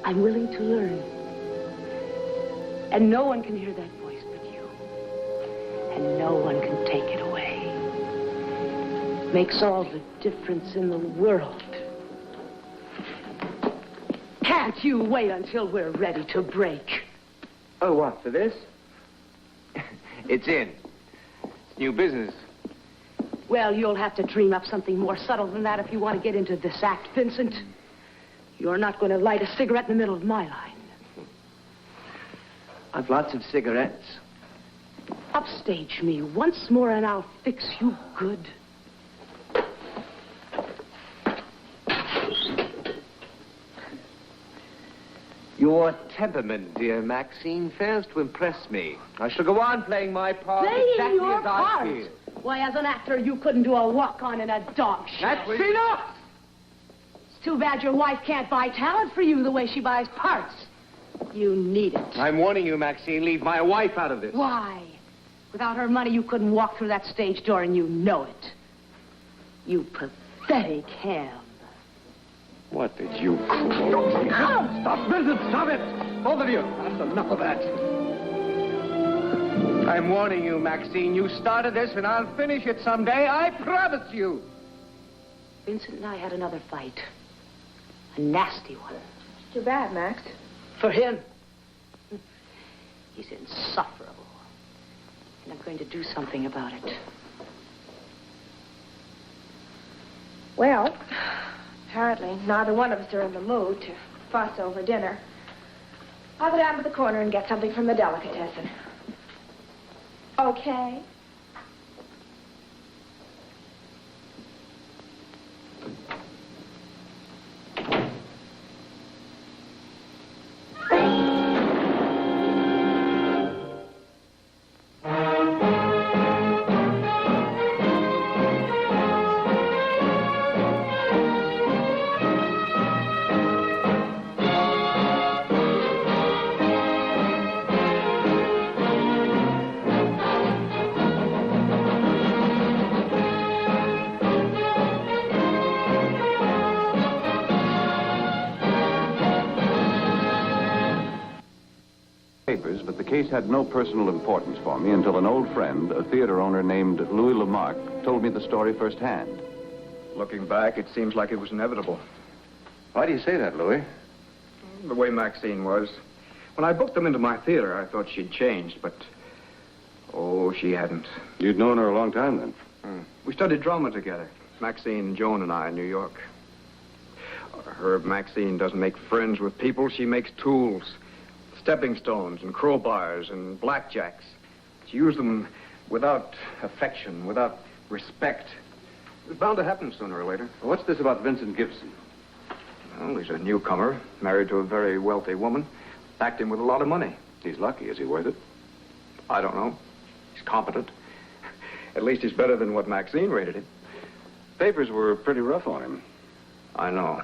I'm willing to learn. And no one can hear that voice but you. And no one can take it away. It makes all the difference in the world. Can't you wait until we're ready to break? Oh, what, for this? It's in. It's new business. Well, you'll have to dream up something more subtle than that if you want to get into this act, Vincent. You're not going to light a cigarette in the middle of my line. I've lots of cigarettes. Upstage me once more and I'll fix you good. Your temperament, dear Maxine, fails to impress me. I shall go on playing my part exactly your as I part? feel. Why, as an actor, you couldn't do a walk-on in a dog show. That's enough! It's too bad your wife can't buy talent for you the way she buys parts. You need it. I'm warning you, Maxine, leave my wife out of this. Why? Without her money, you couldn't walk through that stage door, and you know it. You pathetic ham. What did you call me? Stop, Vincent, stop it! Both of you, that's enough of that. I'm warning you, Maxine. You started this, and I'll finish it someday. I promise you. Vincent and I had another fight. A nasty one. It's too bad, Max. For him. He's insufferable. And I'm going to do something about it. Well, apparently neither one of us are in the mood to fuss over dinner. I'll go down to the corner and get something from the delicatessen. Okay? But the case had no personal importance for me until an old friend, a theater owner named Louis Lamarck, told me the story firsthand. Looking back, it seems like it was inevitable. Why do you say that, Louis? The way Maxine was. When I booked them into my theater, I thought she'd changed, but... oh, she hadn't. You'd known her a long time, then? We studied drama together, Maxine, Joan, and I in New York. Maxine doesn't make friends with people, she makes tools. Stepping stones and crowbars and blackjacks. She used them without affection, without respect. It was bound to happen sooner or later. Well, what's this about Vincent Gibson? Well, he's a newcomer, married to a very wealthy woman, backed him with a lot of money. He's lucky. Is he worth it? I don't know. He's competent. At least he's better than what Maxine rated him. Papers were pretty rough on him. I know.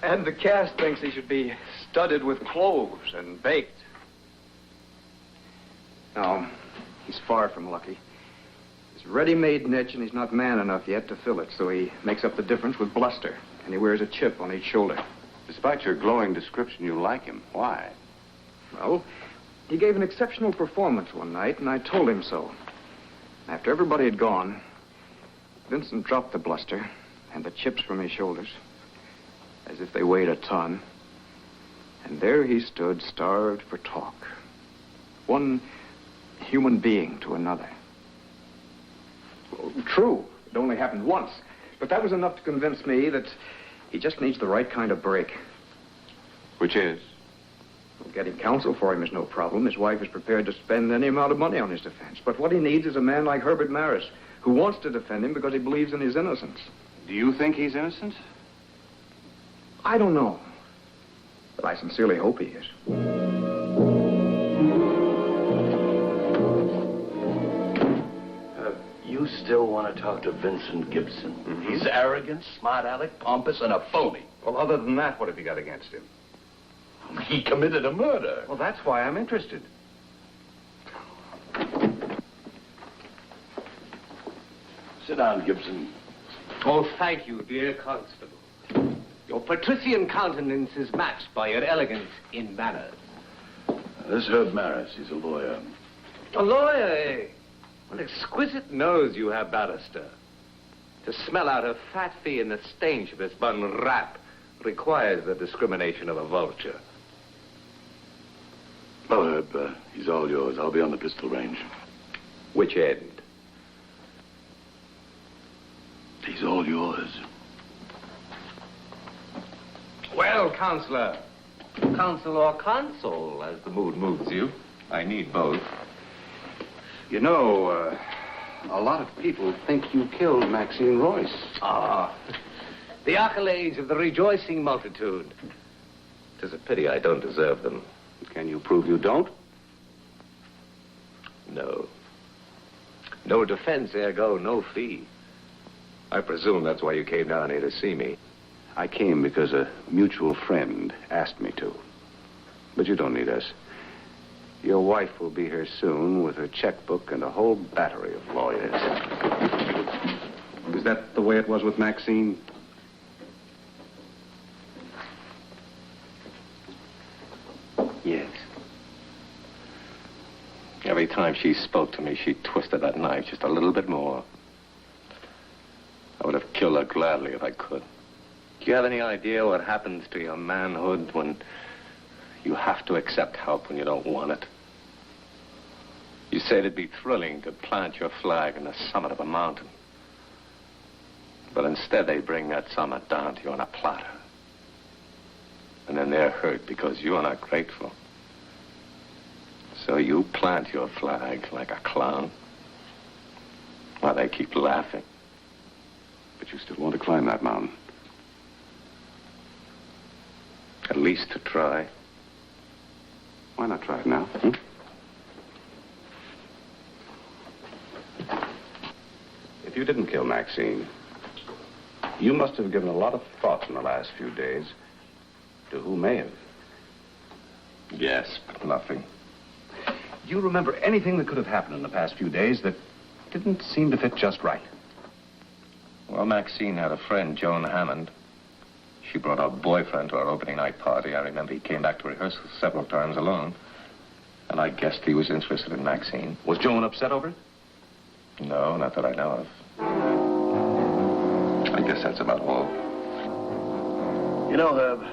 And the cast thinks he should be studded with cloves and baked. No, he's far from lucky. He's a ready-made niche, and he's not man enough yet to fill it, so he makes up the difference with bluster, and he wears a chip on each shoulder. Despite your glowing description, you like him. Why? Well, he gave an exceptional performance one night, and I told him so. After everybody had gone, Vincent dropped the bluster and the chips from his shoulders, as if they weighed a ton. And there he stood, starved for talk. One human being to another. Well, true, it only happened once. But that was enough to convince me that he just needs the right kind of break. Which is? Well, getting counsel for him is no problem. His wife is prepared to spend any amount of money on his defense. But what he needs is a man like Herbert Maris, who wants to defend him because he believes in his innocence. Do you think he's innocent? I don't know. But I sincerely hope he is. You still want to talk to Vincent Gibson? Mm-hmm. He's arrogant, smart aleck, pompous, and a phony. Well, other than that, what have you got against him? He committed a murder. Well, that's why I'm interested. Sit down, Gibson. Oh, thank you, dear Constable. Your patrician countenance is matched by your elegance in manners. This Herb Maris, he's a lawyer. A lawyer, eh? What exquisite nose you have, barrister. To smell out a fat fee in the stench of this bun rap requires the discrimination of a vulture. Well, Herb, he's all yours. I'll be on the pistol range. Which end? He's all yours. Well, Counselor. Counsel or consul, as the mood moves you. I need both. You know, a lot of people think you killed Maxine Royce. Ah, the accolades of the rejoicing multitude. 'Tis a pity I don't deserve them. Can you prove you don't? No. No defense, ergo no fee. I presume that's why you came down here to see me. I came because a mutual friend asked me to. But you don't need us. Your wife will be here soon with her checkbook and a whole battery of lawyers. Is that the way it was with Maxine? Yes. Every time she spoke to me, she twisted that knife just a little bit more. I would have killed her gladly if I could. Do you have any idea what happens to your manhood when you have to accept help when you don't want it? You say it'd be thrilling to plant your flag on the summit of a mountain. But instead they bring that summit down to you on a platter. And then they're hurt because you're not grateful. So you plant your flag like a clown while they keep laughing. But you still want to climb that mountain. At least to try. Why not try it now? If you didn't kill Maxine, you must have given a lot of thought in the last few days to who may have. Yes, but nothing. Do you remember anything that could have happened in the past few days that didn't seem to fit just right? Well, Maxine had a friend, Joan Hammond. She brought her boyfriend to our opening night party. I remember he came back to rehearsal several times alone. And I guessed he was interested in Maxine. Was Joan upset over it? No, not that I know of. I guess that's about all. You know, Herb,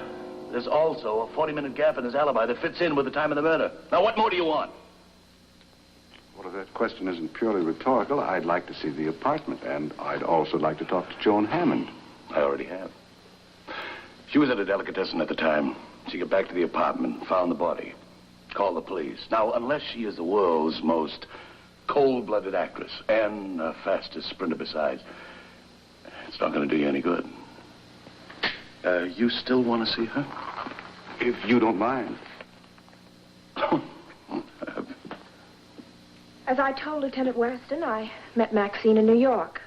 there's also a 40-minute gap in his alibi that fits in with the time of the murder. Now, what more do you want? Well, if that question isn't purely rhetorical, I'd like to see the apartment, and I'd also like to talk to Joan Hammond. I already have. She was at a delicatessen at the time. She got back to the apartment, found the body, called the police. Now, unless she is the world's most cold-blooded actress and fastest sprinter besides, it's not going to do you any good. You still want to see her? If you don't mind. As I told Lieutenant Weston, I met Maxine in New York.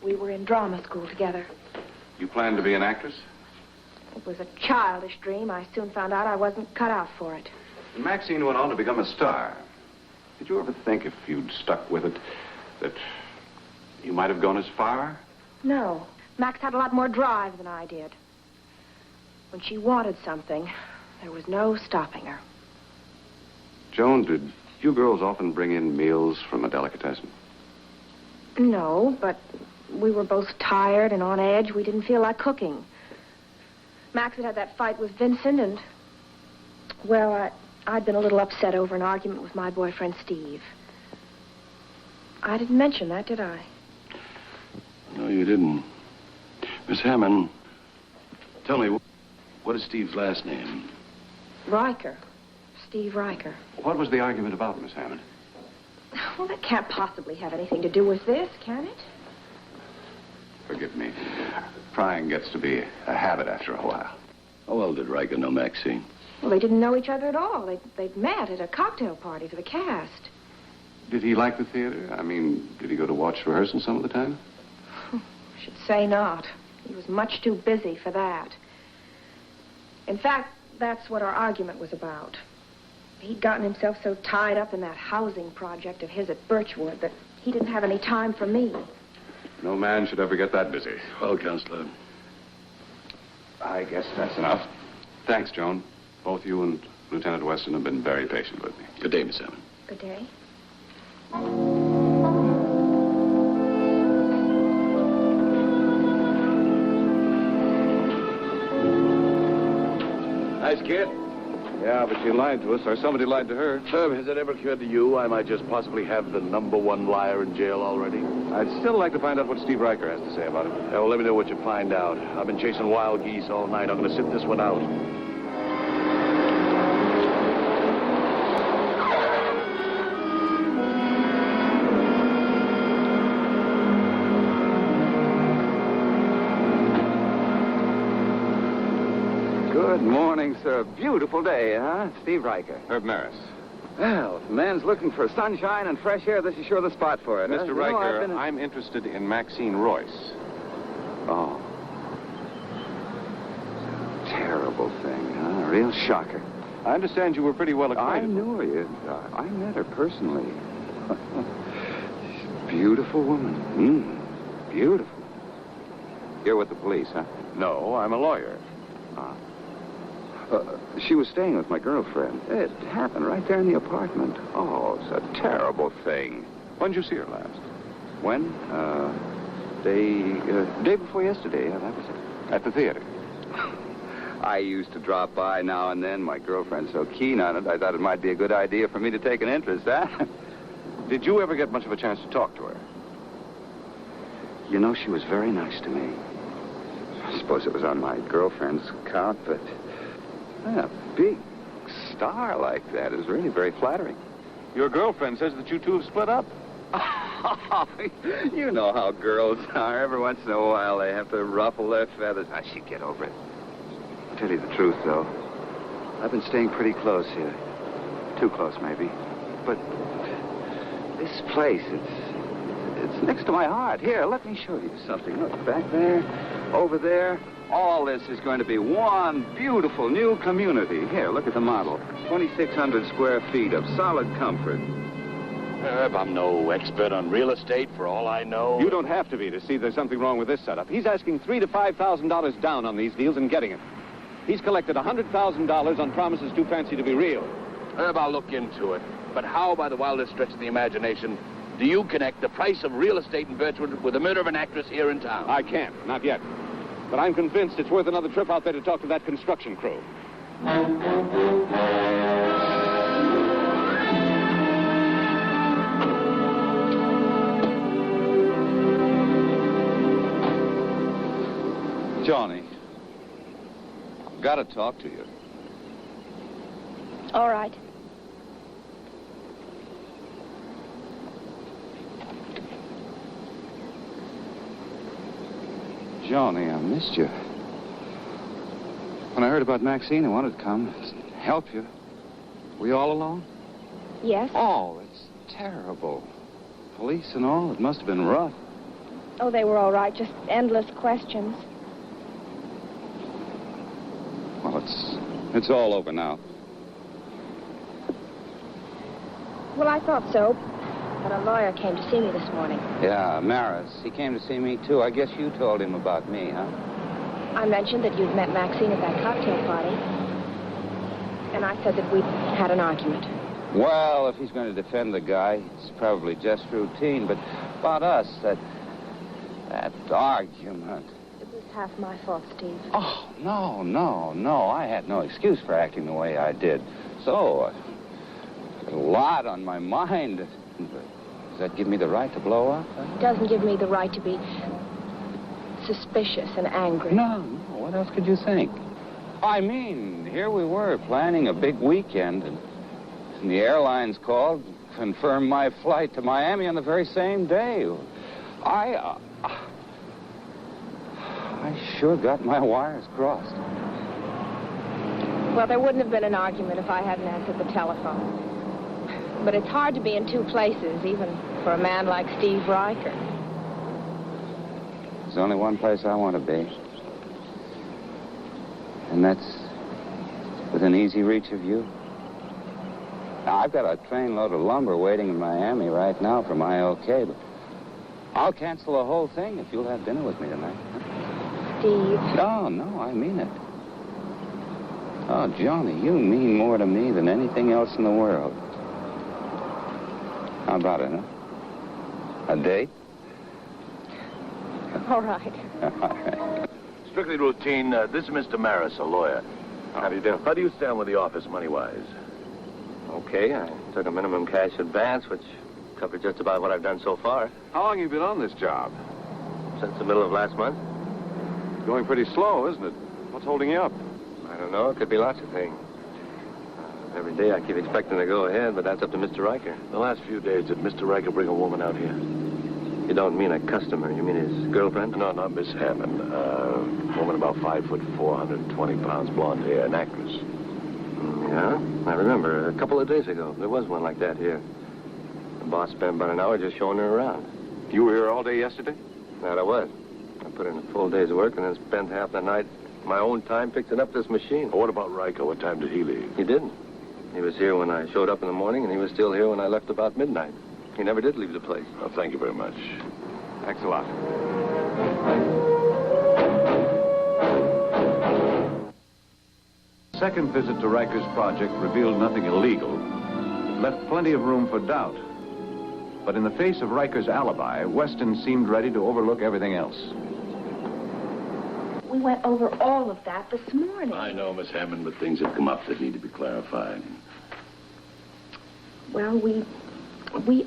We were in drama school together. You plan to be an actress? It was a childish dream. I soon found out I wasn't cut out for it. Maxine went on to become a star. Did you ever think if you'd stuck with it that you might have gone as far? No. Max had a lot more drive than I did. When she wanted something, there was no stopping her. Joan, did you girls often bring in meals from a delicatessen? No, but we were both tired and on edge. We didn't feel like cooking. Max had had that fight with Vincent, and, well, I'd been a little upset over an argument with my boyfriend, Steve. I didn't mention that, did I? No, you didn't. Miss Hammond, tell me, what is Steve's last name? Riker. Steve Riker. What was the argument about, Miss Hammond? Well, that can't possibly have anything to do with this, can it? Forgive me. Prying gets to be a habit after a while. How well did Riker know Maxine? Well, they didn't know each other at all. They'd met at a cocktail party for the cast. Did he like the theater? I mean, did he go to watch rehearsal some of the time? I should say not. He was much too busy for that. In fact, That's what our argument was about. He'd gotten himself so tied up in that housing project of his at Birchwood that he didn't have any time for me. No man should ever get that busy. Well, Counselor. I guess that's enough. Thanks, Joan. Both you and Lieutenant Weston have been very patient with me. Good day, Miss Hammond. Good day. Nice kid. Yeah, but she lied to us, or somebody lied to her. Herb, has it ever occurred to you I might just possibly have the #1 liar in jail already? I'd still like to find out what Steve Riker has to say about it. Yeah, well, let me know what you find out. I've been chasing wild geese all night. I'm going to sit this one out. Good morning, sir. Beautiful day, huh? Steve Riker. Herb Maris. Well, if a man's looking for sunshine and fresh air, this is sure the spot for it. huh? Mr. You know, Riker, I'm interested in Maxine Royce. Oh. Terrible thing, huh? A real shocker. I understand you were pretty well I acquainted. knew her. I met her personally. She's a beautiful woman. Beautiful. You're with the police, huh? No, I'm a lawyer. She was staying with my girlfriend. It happened right there in the apartment. Oh, it's a terrible thing. When did you see her last? When? Day before yesterday. Yeah, that was it. At the theater. I used to drop by now and then. My girlfriend's so keen on it, I thought it might be a good idea for me to take an interest, huh? Did you ever get much of a chance to talk to her? You know, she was very nice to me. I suppose it was on my girlfriend's account, but a big star like that is really very flattering. Your girlfriend says that you two have split up. You know how girls are. Every once in a while, they have to ruffle their feathers. I should get over it. I'll tell you the truth, though. I've been staying pretty close here. Too close, maybe. But this place, it's next to my heart. Here, let me show you something. Look, back there, over there. All this is going to be one beautiful new community. Here, look at the model. 2,600 square feet of solid comfort. Herb, I'm no expert on real estate. For all I know... You don't have to be to see there's something wrong with this setup. He's asking $3,000 to $5,000 down on these deals and getting it. He's collected $100,000 on promises too fancy to be real. Herb, I'll look into it. But how, by the wildest stretch of the imagination, do you connect the price of real estate in Birchwood with the murder of an actress here in town? I can't, not yet. But I'm convinced it's worth another trip out there to talk to that construction crew. Johnny, I've got to talk to you. All right. Johnny, I missed you. When I heard about Maxine, I wanted to come help you. Were you all alone? Yes? Oh, it's terrible. Police and all, it must have been rough. Oh, they were all right. Just endless questions. Well, it's all over now. Well, I thought so. But a lawyer came to see me this morning. Yeah, Maris. He came to see me, too. I guess you told him about me, huh? I mentioned that you'd met Maxine at that cocktail party. And I said that we'd had an argument. Well, if he's going to defend the guy, it's probably just routine. But about us, that argument... It was half my fault, Steve. Oh, no. I had no excuse for acting the way I did. So, a lot on my mind. Does that give me the right to blow up? Huh? It doesn't give me the right to be suspicious and angry. No. What else could you think? I mean, here we were planning a big weekend, and the airlines called, confirmed my flight to Miami on the very same day. I sure got my wires crossed. Well, there wouldn't have been an argument if I hadn't answered the telephone. But it's hard to be in two places, even for a man like Steve Riker. There's only one place I want to be. And that's the within easy reach of you? Now, I've got a trainload of lumber waiting in Miami right now for my okay, but I'll cancel the whole thing if you'll have dinner with me tonight. Steve. No, I mean it. Oh, Johnny, you mean more to me than anything else in the world. How about it, huh? A date? All right. All right. Strictly routine. This is Mr. Maris, a lawyer. How do you do? How do you stand with the office money-wise? Okay, I took a minimum cash advance, which covered just about what I've done so far. How long have you been on this job? Since the middle of last month. Going pretty slow, isn't it? What's holding you up? I don't know. It could be lots of things. Every day I keep expecting to go ahead, but that's up to Mr. Riker. The last few days, did Mr. Riker bring a woman out here? You don't mean a customer. You mean his girlfriend? No, not Miss Hammond. A woman about 5 foot 4, 120 pounds, blonde hair, an actress. Yeah, I remember. A couple of days ago, there was one like that here. The boss spent about an hour just showing her around. You were here all day yesterday? That I was. I put in a full day's work and then spent half the night my own time fixing up this machine. What about Riker? What time did he leave? He didn't. He was here when I showed up in the morning, and he was still here when I left about midnight. He never did leave the place. Oh, thank you very much. Thanks a lot. Second visit to Riker's project revealed nothing illegal. It left plenty of room for doubt. But in the face of Riker's alibi, Weston seemed ready to overlook everything else. We went over all of that this morning. I know, Miss Hammond, but things have come up that need to be clarified. Well, we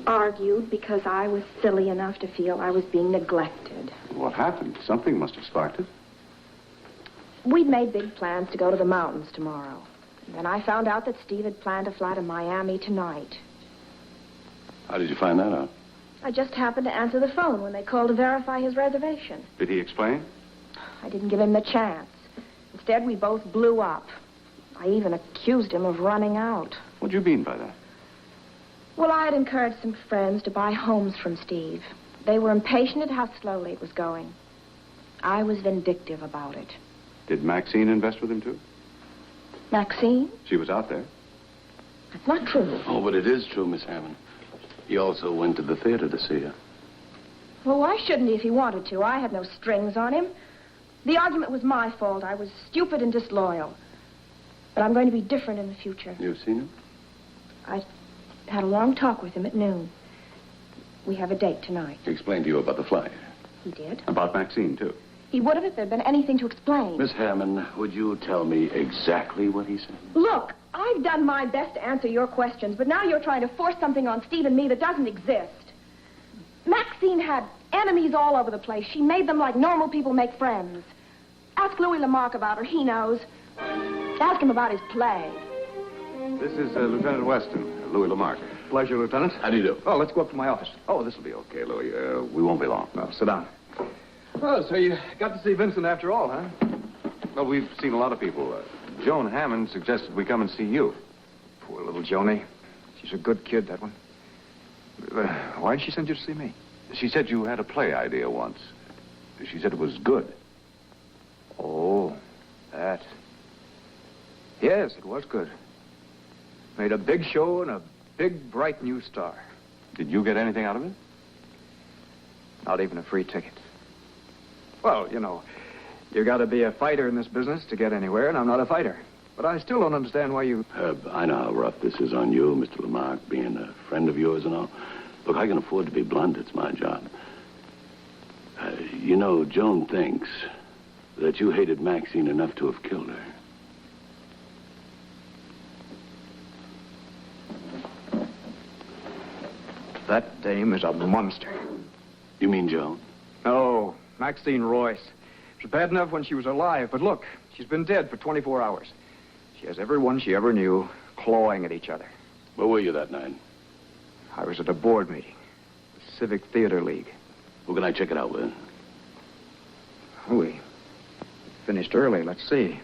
argued because I was silly enough to feel I was being neglected. What happened? Something must have sparked it. We'd made big plans to go to the mountains tomorrow. And then I found out that Steve had planned to fly to Miami tonight. How did you find that out? I just happened to answer the phone when they called to verify his reservation. Did he explain? I didn't give him the chance. Instead, we both blew up. I even accused him of running out. What do you mean by that? Well, I had encouraged some friends to buy homes from Steve. They were impatient at how slowly it was going. I was vindictive about it. Did Maxine invest with him, too? Maxine? She was out there. That's not true. Oh, but it is true, Miss Hammond. He also went to the theater to see her. Well, why shouldn't he if he wanted to? I had no strings on him. The argument was my fault. I was stupid and disloyal. But I'm going to be different in the future. You've seen him? I had a long talk with him at noon. We have a date tonight. He explained to you about the flight. He did. About Maxine, too. He would have if there'd been anything to explain. Miss Hammond, would you tell me exactly what he said? Look, I've done my best to answer your questions, but now you're trying to force something on Steve and me that doesn't exist. Maxine had enemies all over the place. She made them like normal people make friends. Ask Louis Lamarck about her. He knows. Ask him about his play. This is Lieutenant Weston, Louis Lamarck. Pleasure, Lieutenant. How do you do? Oh, let's go up to my office. Oh, this will be okay, Louis. We won't be long. No, sit down. Oh, so you got to see Vincent after all, huh? Well, we've seen a lot of people. Joan Hammond suggested we come and see you. Poor little Joni. She's a good kid, that one. Why did she send you to see me? She said you had a play idea once. She said it was good. Oh, that. Yes, it was good. Made a big show and a big, bright new star. Did you get anything out of it? Not even a free ticket. Well, you know, you got to be a fighter in this business to get anywhere, and I'm not a fighter. But I still don't understand why you... Herb, I know how rough this is on you, Mr. Lamarck, being a friend of yours and all. Look, I can afford to be blunt. It's my job. You know, Joan thinks that you hated Maxine enough to have killed her. That dame is a monster. You mean Joan? No, Maxine Royce. It was bad enough when she was alive, but look, she's been dead for 24 hours. She has everyone she ever knew clawing at each other. Where were you that night? I was at a board meeting, the Civic Theater League. Who can I check it out with? We finished early. Let's see.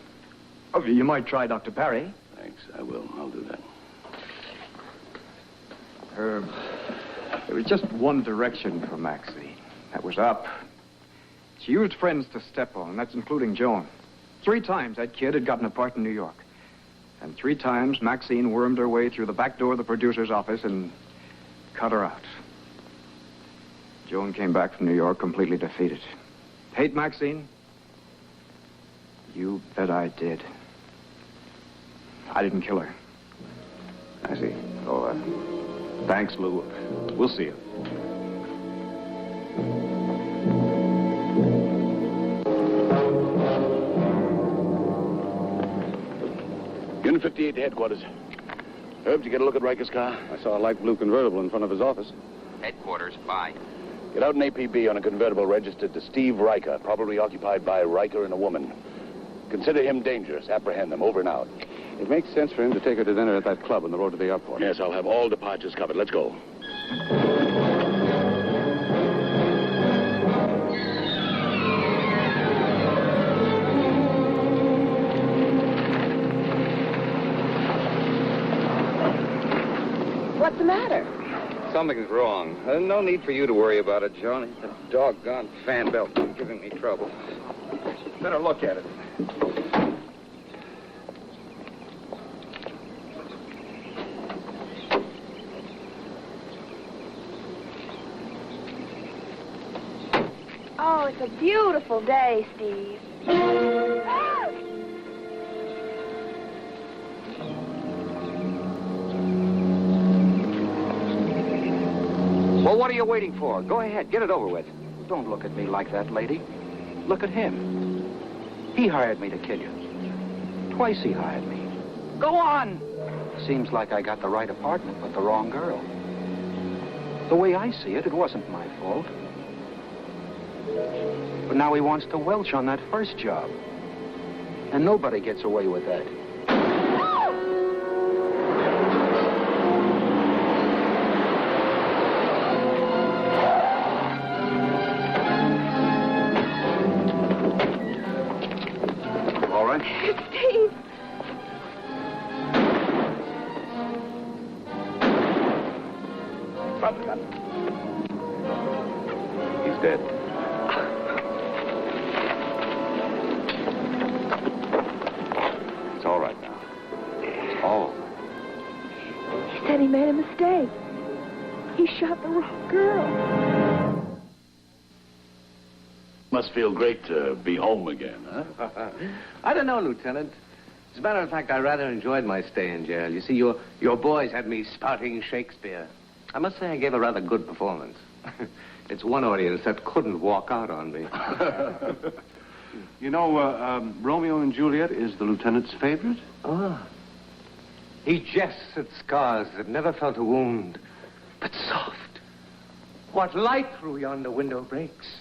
Oh, you might try Dr. Barry. Thanks, I will. I'll do that. There was just one direction for Maxine. That was up. She used friends to step on, that's including Joan. 3 times that kid had gotten a part in New York. And 3 times, Maxine wormed her way through the back door of the producer's office and cut her out. Joan came back from New York completely defeated. Hate Maxine? You bet I did. I didn't kill her. I see. Oh, thanks, Lou. We'll see you. Unit 58 to headquarters. Herb, did you get a look at Riker's car? I saw a light blue convertible in front of his office. Headquarters, bye. Get out an APB on a convertible registered to Steve Riker, probably occupied by Riker and a woman. Consider him dangerous. Apprehend them. Over and out. It makes sense for him to take her to dinner at that club on the road to the airport. Yes, I'll have all departures covered. Let's go. What's the matter? Something's wrong. No need for you to worry about it, Joan. The doggone fan belt's giving me trouble. Better look at it. Oh, it's a beautiful day, Steve. Well, what are you waiting for? Go ahead, get it over with. Don't look at me like that, lady. Look at him. He hired me to kill you. Twice he hired me. Go on! Seems like I got the right apartment, but the wrong girl. The way I see it, it wasn't my fault. But now he wants to welch on that first job. And nobody gets away with that. All right? Steve! Drop the gun. He's dead. It's all right now. It's all over. He said he made a mistake. He shot the wrong girl. Must feel great to be home again, huh? I don't know, Lieutenant. As a matter of fact, I rather enjoyed my stay in jail. You see, your boys had me spouting Shakespeare. I must say I gave a rather good performance. It's one audience that couldn't walk out on me. You know, Romeo and Juliet is the lieutenant's favorite. Ah. He jests at scars that never felt a wound, but soft. What light through yonder window breaks.